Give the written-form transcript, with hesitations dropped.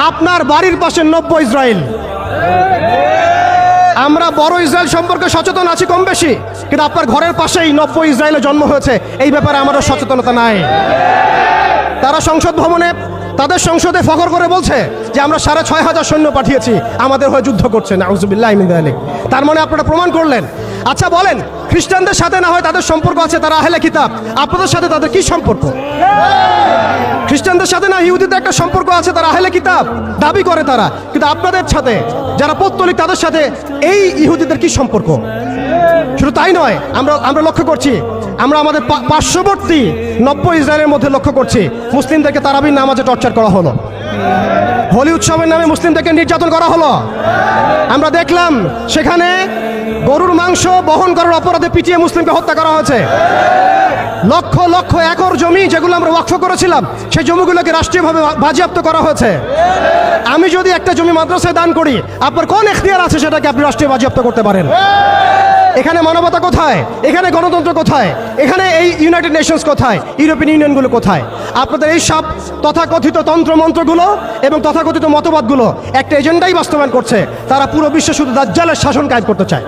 আপনার বাড়ির পাশে নব্য ইসরায়েল। আমরা বড় ইসরায়েল সম্পর্কে সচেতন আছি কম বেশি, কিন্তু আপনার ঘরের পাশেই নব্য ইসরায়েলে জন্ম হয়েছে, এই ব্যাপারে আমাদের সচেতনতা নাই। তারা সংসদ ভবনে তাদের সংসদে ফখর করে বলছে যে আমরা 6,500 সৈন্য পাঠিয়েছি, আমাদের হয়ে যুদ্ধ করছে। নাউজুবিল্লাহি মিন যালিক। তার মানে আপনারা প্রমাণ করলেন। আচ্ছা বলেন, খ্রিস্টানদের সাথে না হয় তাদের সম্পর্ক আছে, তারা আহলে কিতাব, আপনাদের সাথে তাদের কি সম্পর্ক? খ্রিস্টানদের সাথে না ইহুদিদের একটা সম্পর্ক আছে, তারা আহলে কিতাব দাবি করে তারা, কিন্তু আপনাদের সাথে যারা পৌত্তলিক তাদের সাথে এই ইহুদিদের কি সম্পর্ক? শুধু তাই নয়, আমরা লক্ষ্য করছি, আমরা আমাদের পার্শ্ববর্তী নব্য ইসরায়েলের মধ্যে লক্ষ্য করছি মুসলিমদেরকে তারাবির নামাজে টর্চার করা হলো, হোলি উৎসবের নামে মুসলিমদেরকে নির্যাতন করা হলো। আমরা দেখলাম সেখানে গরুর মাংস বহন করার অপরাধে পিটিয়ে মুসলিমকে হত্যা করা হয়েছে। লক্ষ লক্ষ একর জমি যেগুলো আমরা ওয়াকফ করেছিলাম, সেই জমিগুলোকে রাষ্ট্রীয়ভাবে বাজেয়াপ্ত করা হয়েছে। আমি যদি একটা জমি মাদ্রাসায় দান করি, আপনার কোন এখতিয়ার আছে সেটাকে আপনি রাষ্ট্রীয় বাজেয়াপ্ত করতে পারেন? এখানে মানবতা কোথায়? এখানে গণতন্ত্র কোথায়? এখানে এই ইউনাইটেড নেশনস কোথায়? ইউরোপিয়ান ইউনিয়নগুলো কোথায়? আপনাদের এই সব তথাকথিত তন্ত্রমন্ত্রগুলো এবং তথাকথিত মতবাদগুলো একটা এজেন্ডাই বাস্তবায়ন করছে, তারা পুরো বিশ্বে শুধু দাজ্জালের শাসন কায়েম করতে চায়।